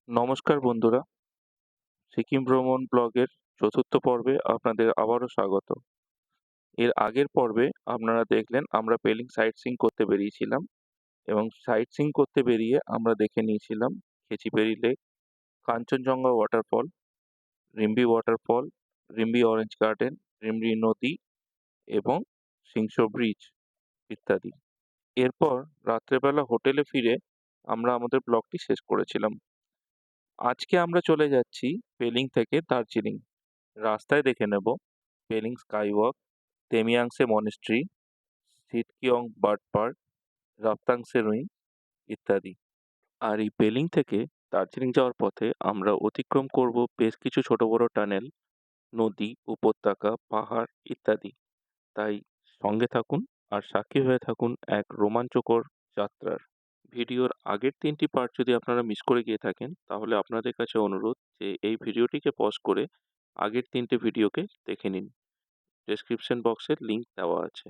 নমস্কার বন্ধুরা, সিকিম ভ্রমণ ব্লগের চতুর্থ পর্বে আপনাদের আবারও স্বাগত। এর আগের পর্বে আপনারা দেখলেন আমরা পেলিং সাইট সিইং করতে বেরিয়েছিলাম এবং সাইট সিইং করতে বেরিয়ে আমরা দেখে নিয়েছিলাম Khecheopalri lake, Kanchenjunga waterfall, Rimbi waterfall, Rimbi orange garden, Rimbi নদী এবং সিংসো ব্রিজ ইত্যাদি। এরপর রাত্রেবেলা হোটেলে ফিরে আমরা আমাদের ব্লগটি শেষ করেছিলাম। আজকে আমরা চলে যাচ্ছি পেলিং থেকে দার্জিলিং। রাস্তায় দেখে নেব Pelling sky walk, Temiyangse monastery, Sitkiyong bird park, Rabdentse ruin ইত্যাদি। আর এই পেলিং থেকে দার্জিলিং যাওয়ার পথে আমরা অতিক্রম করব বেশ কিছু ছোট বড় টানেল, নদী, উপত্যকা, পাহাড় ইত্যাদি। তাই সঙ্গে থাকুন আর সাক্ষী হয়ে থাকুন এক রোমাঞ্চকর যাত্রার। ভিডিওর আগের 3টি পার্ট যদি আপনারা মিস করে গিয়ে থাকেন তাহলে আপনাদের কাছে অনুরোধ যে এই ভিডিওটিকে পজ করে আগের 3টে ভিডিওকে দেখে নিন। ডেসক্রিপশন বক্সে লিংক দেওয়া আছে।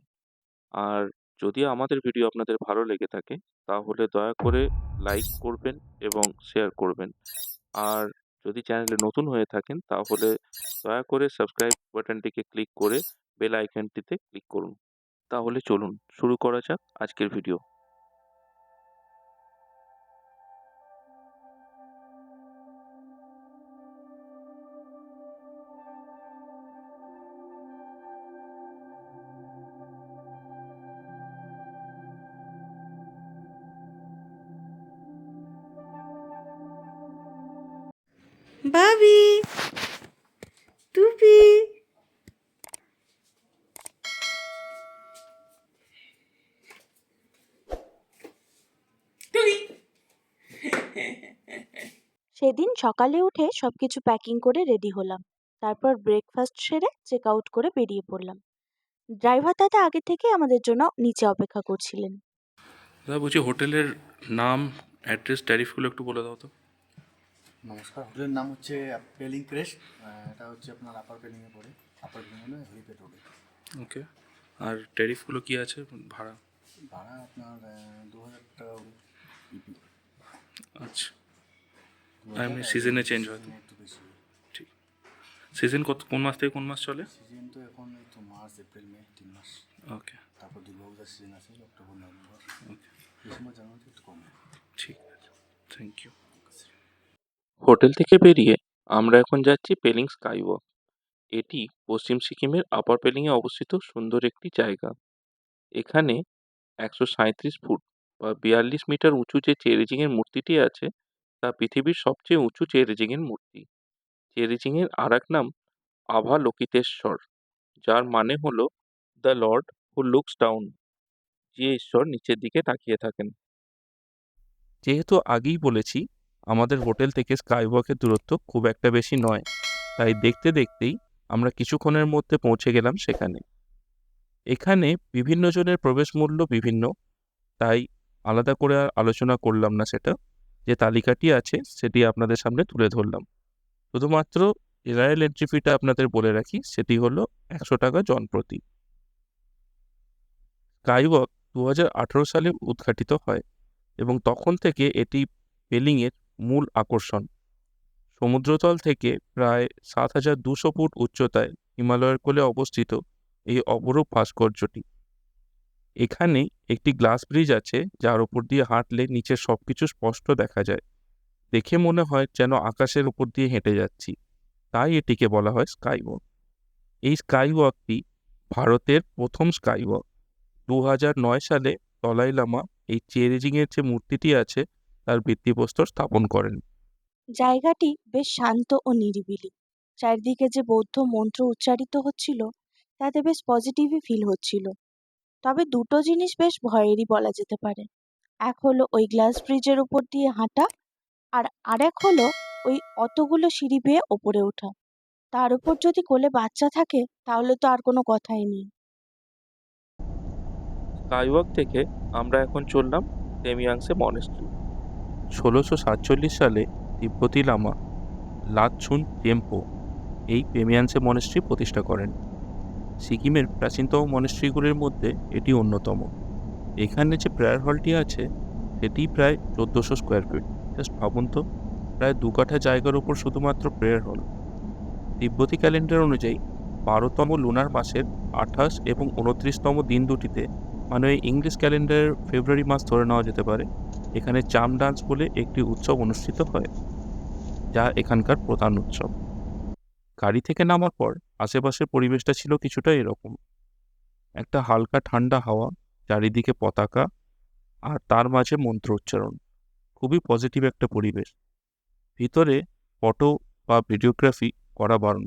আর যদি আমাদের ভিডিও আপনাদের ভালো লেগে থাকে তাহলে দয়া করে লাইক করবেন এবং শেয়ার করবেন। আর যদি চ্যানেলে নতুন হয়ে থাকেন তাহলে দয়া করে সাবস্ক্রাইব বাটনটিকে ক্লিক করে বেল আইকনটিতে ক্লিক করুন। তাহলে চলুন শুরু করা যাক আজকের ভিডিও। ভাবি, টুপি। সেদিন সকালে উঠে সবকিছু প্যাকিং করে রেডি হলাম। তারপর ব্রেকফাস্ট সেরে চেক আউট করে বেরিয়ে পড়লাম। ড্রাইভার দাদা আগে থেকে আমাদের জন্য নিচে অপেক্ষা করছিলেন। দাদা বলছি হোটেলের নাম, অ্যাড্রেস, ট্যারিফগুলো একটু বলে দাও তো। নমস্কার, হোটেলের নাম হচ্ছে পেলিং ক্রেস্ট। এটা হচ্ছে আপনার আপার পেলিংয়ে পড়ে। আপার পেলিং হলো হেলিপ্যাড রোডে। ওকে। আর ট্যারিফগুলো কি আছে, ভাড়া? ভাড়া আপনার 2000 টাকা ইপি। আচ্ছা। এমনি সিজনে চেঞ্জ হয় তো? একটু বেশি। ঠিক। সিজন কোন মাস থেকে কোন মাস চলে? সিজন তো এখন এই তো মার্চ, এপ্রিল, মে 3 মাস। ওকে। তারপর দুর্গাপূজার সিজন আছে অক্টোবর, নভেম্বর, ওকে, ডিসেম্বর, জানুয়ারিতে একটু কম। ঠিক আছে, থ্যাংক ইউ। হোটেল থেকে বেরিয়ে আমরা এখন যাচ্ছি পেলিং স্কাই ওয়াক। এটি পশ্চিম সিকিমের আপার পেলিংয়ে অবস্থিত সুন্দর একটি জায়গা। এখানে 137 ফুট বা 42 মিটার উঁচু যে চেরিজিংয়ের মূর্তিটি আছে তা পৃথিবীর সবচেয়ে উঁচু চেরিজিংয়ের মূর্তি। চেরিজিংয়ের আর এক নাম আভালোকিতেশ্বর, যার মানে হলো the Lord who looks down, যে ঈশ্বর নিচের দিকে তাকিয়ে থাকেন। যেহেতু আগেই বলেছি আমাদের হোটেল থেকে স্কাইওয়াকের দূরত্ব খুব একটা বেশি নয়, তাই দেখতে দেখতেই আমরা কিছুক্ষণের মধ্যে পৌঁছে গেলাম সেখানে। এখানে বিভিন্ন জনের প্রবেশ মূল্য বিভিন্ন, তাই আলাদা করে আর আলোচনা করলাম না সেটা। যে তালিকাটি আছে সেটি আপনাদের সামনে তুলে ধরলাম। শুধুমাত্র জেনারেল এন্ট্রি ফিটা আপনাদের বলে রাখি, সেটি হলো 100 টাকা জনপ্রতি। স্কাইওয়াক 2018 সালে উদ্ঘাটিত হয় এবং তখন থেকে এটি পেলিংয়ের মূল আকর্ষণ। সমুদ্রতল থেকে প্রায় 7200 ফুট উচ্চতায় হিমালয়ের কোলে অবস্থিত এই অপরূপ ভাস্কর্যটি। এখানে একটি গ্লাস ব্রিজ আছে যার উপর দিয়ে হাঁটলে নিচের সবকিছু স্পষ্ট দেখা যায়। দেখে মনে হয় যেন আকাশের উপর দিয়ে হেঁটে যাচ্ছি, তাই এটিকে বলা হয় স্কাইওয়াক। এই স্কাইওয়াকটি ভারতের প্রথম স্কাইওয়াক। 2009 সালে দলাই লামা এই চেরিজিংয়ের যে মূর্তিটি আছে তার ভিত্তিপ্রস্তর স্থাপন করেন। জায়গাটি বেশ শান্ত ও নিরিবিলি। চারিদিকে যে বৌদ্ধ মন্ত্র উচ্চারিত হচ্ছিল তাতে বেশ পজিটিভই ফিল হচ্ছিল। তবে দুটো জিনিস বেশ ভয়েরই বলা যেতে পারে। এক হলো ওই গ্লাস ব্রিজের উপর দিয়ে হাঁটা, আর আরেক হলো ওই অতগুলো সিঁড়ি বেয়ে ওপরে ওঠা। তার উপর যদি কোলে বাচ্চা থাকে তাহলে তো আর কোনো কথাই নেই। স্কাইওয়াক থেকে আমরা এখন চললাম তেমিয়াংসে মনেস্ট্রি। 1647 সালে তিব্বতী লামা লাতছুন চেম্পো এই পেমিয়ানসে মনেস্ট্রি প্রতিষ্ঠা করেন। সিকিমের প্রাচীনতম মনেস্ট্রিগুলির মধ্যে এটি অন্যতম। এখানে যে প্রেয়ার হলটি আছে সেটি প্রায় 1400 স্কোয়ার ফিট। জাস্ট ভাবুন তো, প্রায় 2 কাঠা জায়গার উপর শুধুমাত্র প্রেয়ার হল। তিব্বতী ক্যালেন্ডার অনুযায়ী 12তম লুনার মাসের 28 এবং 29তম দিন দুটিতে, মানে ইংলিশ ক্যালেন্ডারের ফেব্রুয়ারি মাস ধরে নেওয়া যেতে পারে, এখানে চাম ডান্স বলে একটি উৎসব অনুষ্ঠিত হয়, যা এখানকার প্রধান উৎসব। গাড়ি থেকে নামার পর আশেপাশের পরিবেশটা ছিল কিছুটা এরকম। একটা হালকা ঠান্ডা হাওয়া, চারিদিকে পতাকা, আর তার মাঝে মন্ত্র উচ্চারণ। খুবই পজিটিভ একটা পরিবেশ। ভিতরে ফটো বা ভিডিওগ্রাফি করা বারণ,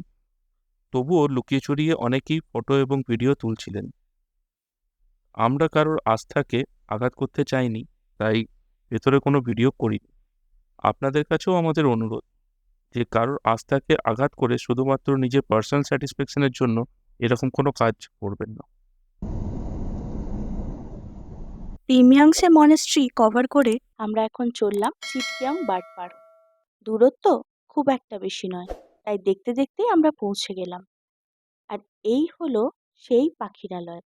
তবুও লুকিয়ে চুরিয়ে অনেকেই ফটো এবং ভিডিও তুলছিলেন। আমরা কারোর আস্থাকে আঘাত করতে চাইনি, তাই ভেতরে কোনো ভিডিও করিনি। আপনাদের কাছেও আমাদের অনুরোধ যে কারোর আস্থাকে আঘাত করে শুধুমাত্র নিজের পার্সোনাল স্যাটিসফ্যাকশনের জন্য এরকম কোনো কাজ করবেন না। প্রিমিয়াংসে মনেস্ট্রি কভার করে আমরা এখন চললাম চিটকিয়াং বার্ড পার্ক। দূরত্ব খুব একটা বেশি নয়, তাই দেখতে দেখতেই আমরা পৌঁছে গেলাম। আর এই হলো সেই পাখিরালয়।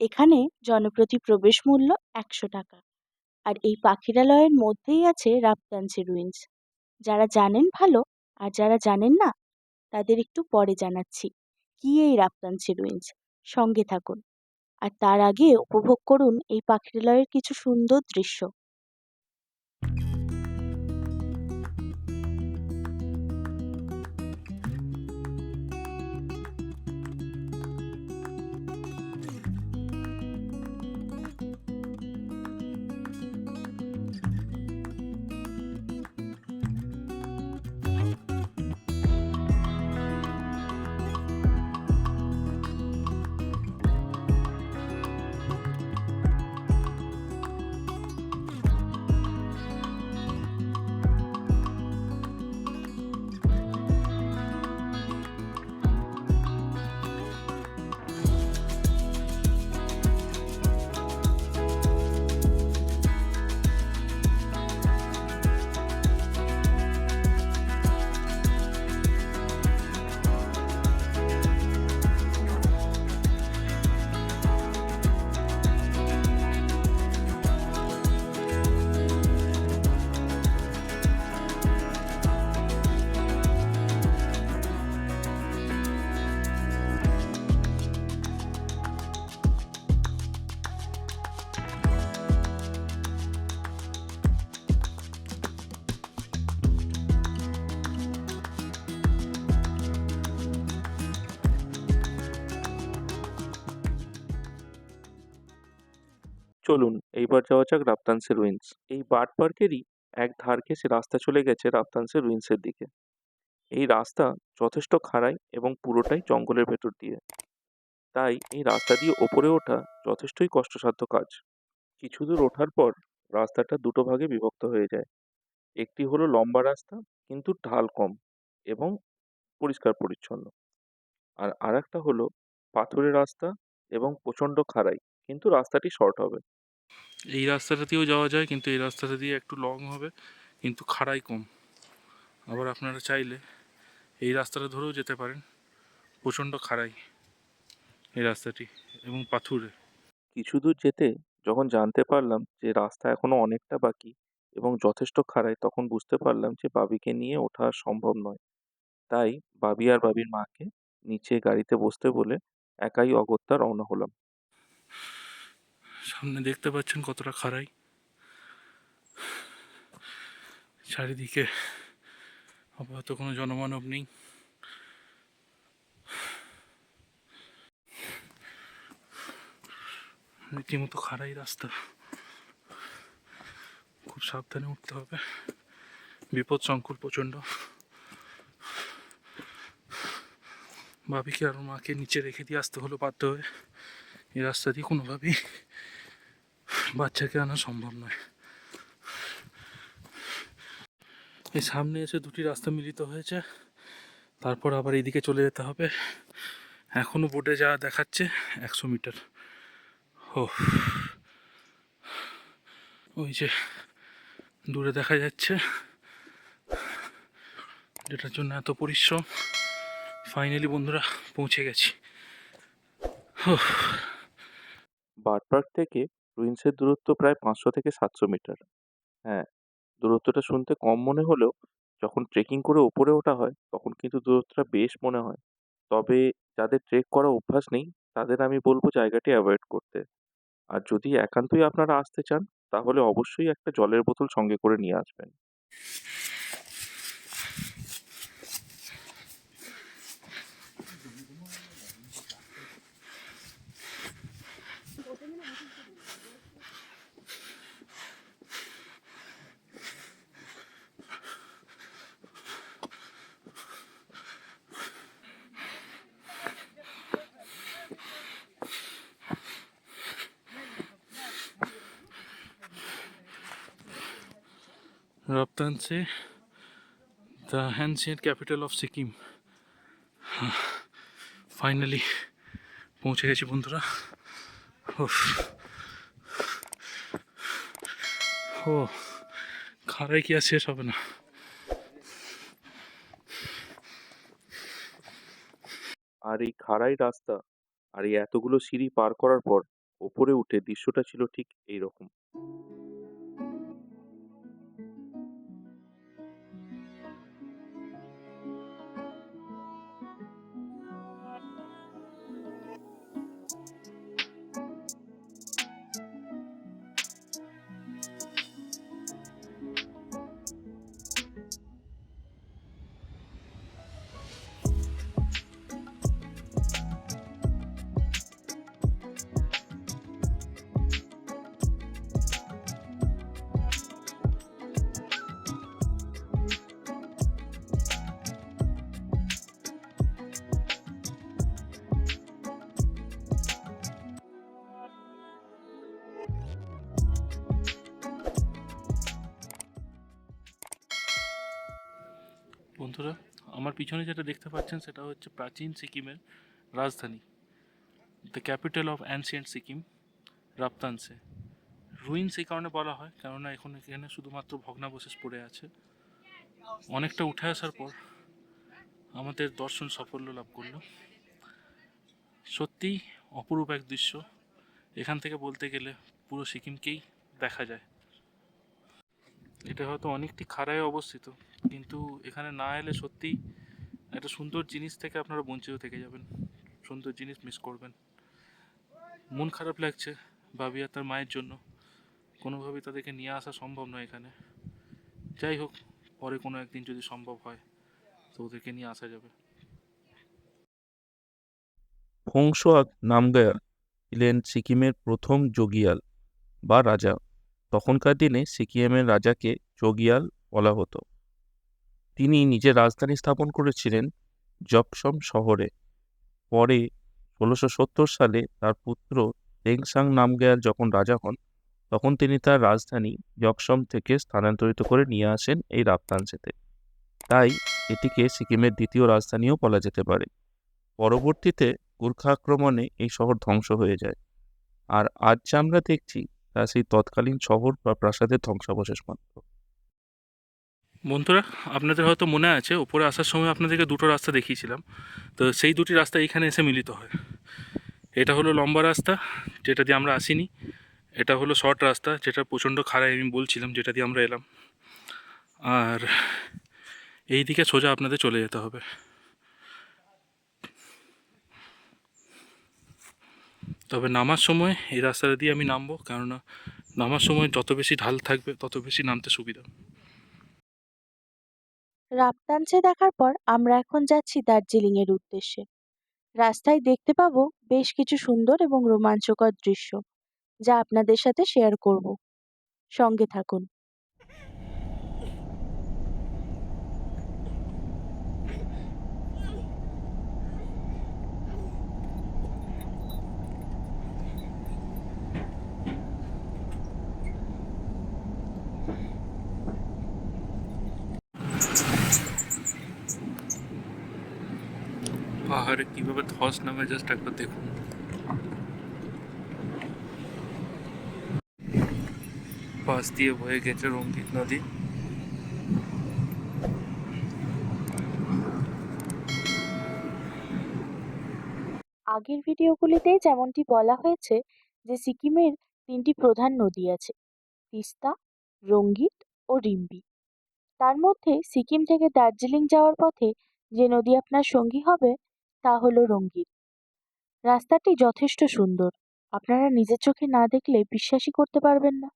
এখানে জনপ্রতি প্রবেশ মূল্য 100 টাকা। আর এই পাখিরালয়ের মধ্যেই আছে রাপতানচি রুইন্স। যারা জানেন ভালো, আর যারা জানেন না তাদের একটু পরে জানাচ্ছি কি এই রাপতানচি রুইন্স। সঙ্গে থাকুন, আর তার আগে উপভোগ করুন এই পাখিরালয়ের কিছু সুন্দর দৃশ্য। চলুন এইবার যাওয়া যাক রাপতানসে রুইন্স। এই বার্ড পার্কেরই এক ধার ঘেঁষে রাস্তা চলে গেছে রাপতানসে রুইন্সের দিকে। এই রাস্তা যথেষ্ট খাড়াই এবং পুরোটাই জঙ্গলের ভেতর দিয়ে, তাই এই রাস্তা দিয়ে ওপরে ওঠা যথেষ্টই কষ্টসাধ্য কাজ। কিছু দূর ওঠার পর রাস্তাটা দুটো ভাগে বিভক্ত হয়ে যায়। একটি হলো লম্বা রাস্তা, কিন্তু ঢাল কম এবং পরিষ্কার পরিচ্ছন্ন। আর আরেকটা হলো পাথুরে রাস্তা এবং প্রচণ্ড খাড়াই, কিন্তু রাস্তাটি শর্ট হবে। এই রাস্তাটা দিয়েও যাওয়া যায়, কিন্তু এই রাস্তাটা দিয়ে একটু লং হবে, কিন্তু খাড়াই কম। আবার আপনারা চাইলে এই রাস্তাটা ধরেও যেতে পারেন, প্রচণ্ড খাড়াই এই রাস্তাটি এবং পাথুরে। কিছু দূর যেতে যখন জানতে পারলাম যে রাস্তা এখনো অনেকটা বাকি এবং যথেষ্ট খাড়াই, তখন বুঝতে পারলাম যে বাবিকে নিয়ে ওঠা আর সম্ভব নয়। তাই বাবি আর বাবির মাকে নিচে গাড়িতে বসতে বলে একাই অগত্যা রওনা হলাম। সামনে দেখতে পাচ্ছেন কতটা খাড়াই, চারিদিকে আপাতত কোনো জনমানব নেই। রীতিমতো খাড়াই রাস্তা, খুব সাবধানে উঠতে হবে, বিপদ সংকুল প্রচণ্ড। ভাবিকে আর মাকে নিচে রেখে দিয়ে আসতে হলো বাধ্য হয়ে। এই রাস্তা দিয়ে কোনোভাবেই বাচ্চাকে আনা সম্ভব নয়। এই সামনে এসে দুটি রাস্তা মিলিত হয়েছে, তারপর আবার এইদিকে চলে যেতে হবে। এখনও বোর্ডে যা দেখাচ্ছে 100 মিটার। ও, ওই যে দূরে দেখা যাচ্ছে, যেটার জন্য এত পরিশ্রম। ফাইনালি বন্ধুরা পৌঁছে গেছি। বার্ড পার্ক থেকে রুইন্সের দূরত্ব প্রায় 500 থেকে 700 মিটার। হ্যাঁ, দূরত্বটা শুনতে কম মনে হলেও যখন ট্রেকিং করে ওপরে ওঠা হয় তখন কিন্তু দূরত্বটা বেশ মনে হয়। তবে যাদের ট্রেক করা অভ্যাস নেই তাদের আমি বলবো জায়গাটি অ্যাভয়েড করতে। আর যদি একান্তই আপনারা আসতে চান তাহলে অবশ্যই একটা জলের বোতল সঙ্গে করে নিয়ে আসবেন। Rabdentse, the ancient capital of Sikkim. Finally পৌঁছে গেছি বন্ধুরা। উফ, ও খাড়াই কি আর শেষ হবে না। আর এই খাড়াই রাস্তা আর এই এতগুলো সিঁড়ি পার করার পর ওপরে উঠে দৃশ্যটা ছিল ঠিক এইরকম। বন্ধুরা, আমার পিছনে যেটা দেখতে পাচ্ছেন সেটা হচ্ছে প্রাচীন সিকিমের রাজধানী, the capital of ancient Sikkim, Rabdentse. Ruins এই কারণে বলা হয় কেননা এখানে শুধুমাত্র ভগ্নাবশেষ পড়ে আছে। অনেকটা উঠে আসার পর আমাদের দর্শন সাফল্য লাভ করলো। সত্যিই অপরূপ এক দৃশ্য। এখান থেকে বলতে গেলে পুরো সিকিমকেই দেখা যায়। এটা হয়তো অনেকটি খাড়ায় অবস্থিত, কিন্তু এখানে না এলে সত্যিই একটা সুন্দর জিনিস থেকে আপনারা বঞ্চিত থেকে যাবেন, সুন্দর জিনিস মিস করবেন। মন খারাপ লাগছে ভাবি আর তার মায়ের জন্য। কোনোভাবেই তাদেরকে নিয়ে আসা সম্ভব নয় এখানে। যাই হোক, পরে কোনো একদিন যদি সম্ভব হয় তো ওদেরকে নিয়ে আসা যাবে। ফোংসোয়াক নামগায়াল ছিলেন সিকিমের প্রথম যোগিয়াল বা রাজা। তখনকার দিনে সিকিমের রাজাকে যোগিয়াল বলা হতো। তিনি নিজের রাজধানী স্থাপন করেছিলেন জকসম শহরে। পরে 1670 সালে তার পুত্র তেংসাং নামগেয়াল যখন রাজা হন তখন তিনি তার রাজধানী জকসম থেকে স্থানান্তরিত করে নিয়ে আসেন এই রাপ্তানসেতে। তাই এটিকে সিকিমের দ্বিতীয় রাজধানীও বলা যেতে পারে। পরবর্তীতে গুর্খা আক্রমণে এই শহর ধ্বংস হয়ে যায়। আর আজ যা আমরা দেখছি তা সেই তৎকালীন শহর বা প্রাসাদের ধ্বংসাবশেষ মাত্র। বন্ধুরা, আপনাদের হয়তো মনে আছে ওপরে আসার সময় আপনাদেরকে দুটো রাস্তা দেখিয়েছিলাম, তো সেই দুটি রাস্তা এইখানে এসে মিলিত হয়। এটা হলো লম্বা রাস্তা, যেটা দিয়ে আমরা আসিনি। এটা হলো শর্ট রাস্তা, যেটা প্রচণ্ড খাড়াই আমি বলছিলাম, যেটা দিয়ে আমরা এলাম। আর এই দিকে সোজা আপনাদের চলে যেতে হবে। তবে নামার সময় এই রাস্তাটা দিয়ে আমি নামবো, কেননা নামার সময় যত বেশি ঢাল থাকবে তত বেশি নামতে সুবিধা। রাপ্তানসে দেখার পর আমরা এখন যাচ্ছি দার্জিলিং এর উদ্দেশ্যে। রাস্তায় দেখতে পাবো বেশ কিছু সুন্দর এবং রোমাঞ্চকর দৃশ্য, যা আপনাদের সাথে শেয়ার করব। সঙ্গে থাকুন। পাহাড়ে কিভাবে ধস নামে জাস্ট একবার দেখুন। পাশ দিয়ে বয়ে গেছে রঙ্গিত নদী। আগের ভিডিওগুলিতে যেমনটি বলা হয়েছে যে সিকিমের তিনটি প্রধান নদী আছে, তিস্তা, রঙ্গিত ও রিম্পি। তার মধ্যে সিকিম থেকে দার্জিলিং যাওয়ার পথে যে নদী আপনার সঙ্গী হবে তা হলো রঙ্গিত। রাস্তাটি যথেষ্ট সুন্দর, আপনারা নিজের চোখে না দেখলে বিশ্বাসই করতে পারবেন না।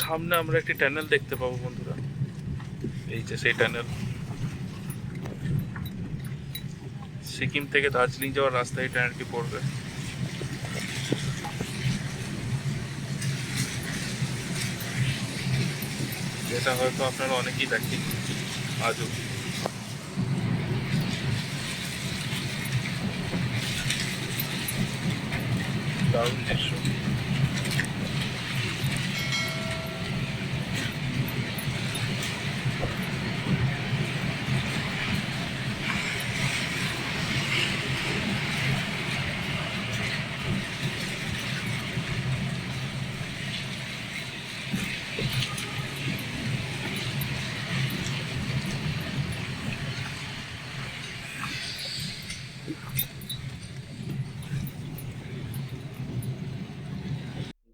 সামনে আমরা একটি টানেল দেখতে পাবো বন্ধুরা, এই যে সেই টানেল। সিকিম থেকে দার্জিলিং যাওয়ার রাস্তায় এই টানেলটি পড়বে। যেটা হয়তো আপনারা অনেকেই দেখেন আজও। দারুণ দৃশ্য।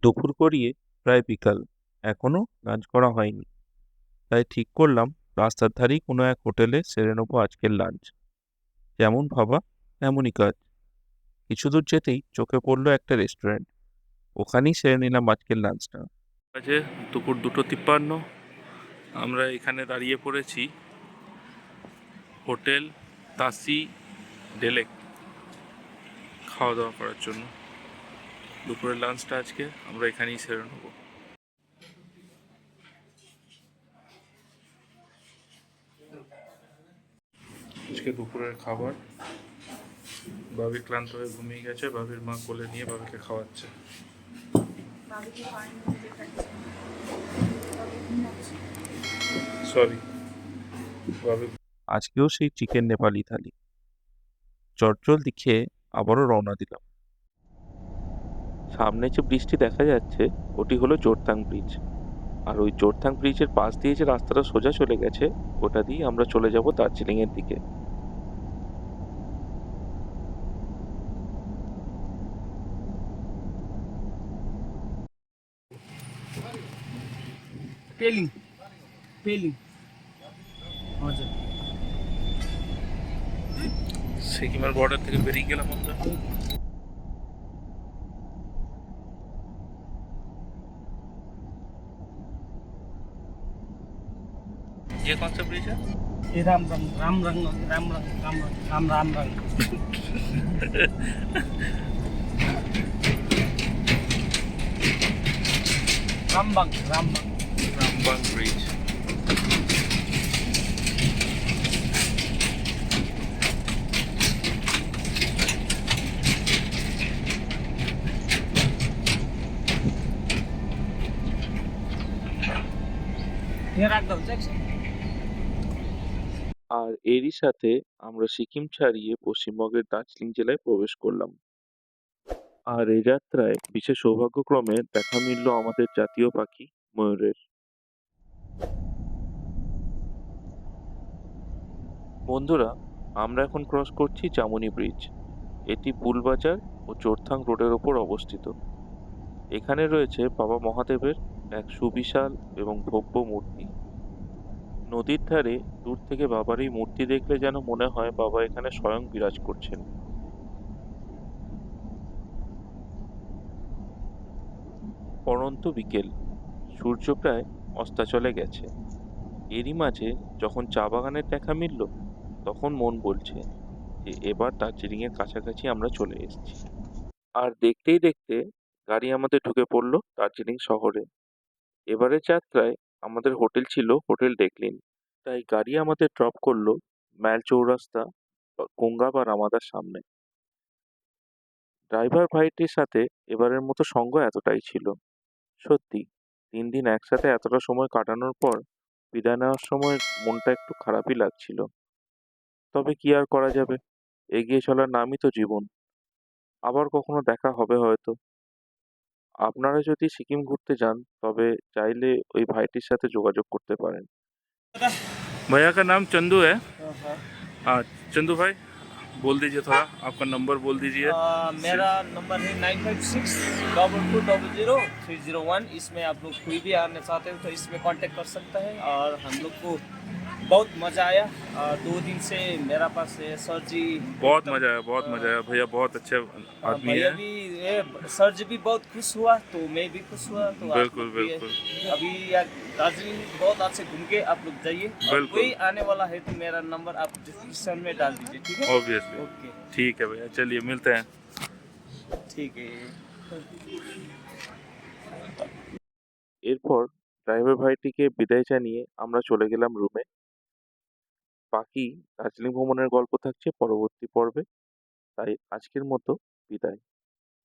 দুপুর গড়িয়ে প্রায় বিকাল, এখনো লাঞ্চ করা হয়নি, তাই ঠিক করলাম রাস্তার ধারেই কোনো এক হোটেলে সেরে নেবো আজকের লাঞ্চ। যেমন ভাবা তেমনই কাজ। কিছু দূর যেতেই চোখে পড়লো একটা রেস্টুরেন্ট, ওখানেই সেরে নিলাম আজকের লাঞ্চটা। বাজে দুপুর 2:53। আমরা এখানে দাঁড়িয়ে পড়েছি হোটেল তাসি ডেলেক খাওয়া দাওয়া করার জন্য। দুপুরের লাঞ্চটা আজকে আমরা এখানেই সেরে নেবো। আজকে দুপুরের খাবার, বাবি ক্লান্ত হয়ে ঘুমিয়ে গেছে, বাবির মা কোলে নিয়ে বাবিকে খাওয়াচ্ছে। সরি, বাবি আজকেও সেই চিকেন নেপালি থালি। চটজলদি খেয়ে আবারও রওনা দিলাম। সামনে যে ব্রিজটি দেখা যাচ্ছে ওটি হলো জোরথাং ব্রিজ, আর ওই জোরথাং ব্রিজের পাশ দিয়ে যে রাস্তাটা সোজা চলে গেছে ওটা দিয়ে আমরা চলে যাব দার্জিলিং এর দিকে। पेलिङ पेलिङ हजुर সিকিমের বর্ডার থেকে বেরিয়ে গেলাম আমরা। ये कौन सा ब्रिज है? ए रामरङ रामरङ रामरङ रामरङ राम रामरङ रामबङ रामबङ रामबन ब्रिज। यहाँ राख्दा हुन्छ एकछिन আর এরই সাথে আমরা সিকিম ছাড়িয়ে পশ্চিমবঙ্গের দার্জিলিং জেলায় প্রবেশ করলাম। আর এই যাত্রায় বিশেষ সৌভাগ্যক্রমে দেখা মিলল আমাদের জাতীয় পাখি ময়ূরের। বন্ধুরা, আমরা এখন ক্রস করছি জামুনি ব্রিজ। এটি বুলবাজার ও জোরথাং রোডের ওপর অবস্থিত। এখানে রয়েছে বাবা মহাদেবের এক সুবিশাল এবং ভব্য মূর্তি। নদীর ধারে দূর থেকে বাবার এই মূর্তি দেখলে যেন মনে হয় বাবা এখানে স্বয়ং বিরাজ করছেন। পড়ন্ত বিকেল, সূর্য প্রায় অস্তাচলে গেছে। এরই মাঝে যখন চা বাগানের দেখা মিলল, তখন মন বলছে যে এবার দার্জিলিং এর কাছাকাছি আমরা চলে এসেছি। আর দেখতেই দেখতে গাড়ি আমাদের ঢুকে পড়লো দার্জিলিং শহরে। এবারের যাত্রায় আমাদের হোটেল ছিল হোটেল ডেকলিন। তাই গাড়ি আমাদের ড্রপ করলো ম্যাল চৌরাস্তা বা গঙ্গা বা রামাদার সামনে। ড্রাইভার ভাইটির সাথে এবারের মতো সঙ্গ এতটাই ছিল। সত্যি, 3 দিন একসাথে এতটা সময় কাটানোর পর বিদায় নেওয়ার সময় মনটা একটু খারাপই লাগছিল। তবে কি আর করা যাবে, এগিয়ে চলার নামই তো জীবন। আবার কখনো দেখা হবে হয়তো। আপনারা যদি সিকিম ঘুরতে যান তবে চাইলে ওই ভাইটির সাথে যোগাযোগ করতে পারেন। भैया का नाम चंदू है। हाँ, हाँ। हाँ, चंदू भाई बोल दीजिए, थोड़ा आपका नंबर बोल दीजिए। मेरा नंबर है 9562200301। इसमें आप लोग कोई भी आना चाहते हो तो इसमें कांटेक्ट कर सकता है। और हम लोग को बहुत मज़ा आया। 2 दिन से मेरा पास है सर जी। बहुत एकदम, मजा आया, बहुत मजा आया भैया, बहुत अच्छे आदमी भैया है। भी सर जी भी बहुत खुश हुआ तो मैं भी खुश हुआ। तो आप बिल्कुल, लोग भी बिल्कुल। अभी दार्जिलिंग बहुत अच्छे घूम के आप लोग जाइए। और बिल्कुल। कोई आने वाला है तो मेरा नंबर आप डिस्क्रिप्शन में डाल दीजिए, ठीक है? ऑब्वियसली। ओके, ठीक है भैया, चलिए मिलते हैं। ठीक है। এরপর ড্রাইভার ভাইটিকে বিদায় জানিয়ে আমরা চলে গেলাম রুমে। বাকি দার্জিলিং ভ্রমণের গল্প থাকছে পরবর্তী পর্বে। তাই আজকের মতো বিদায়।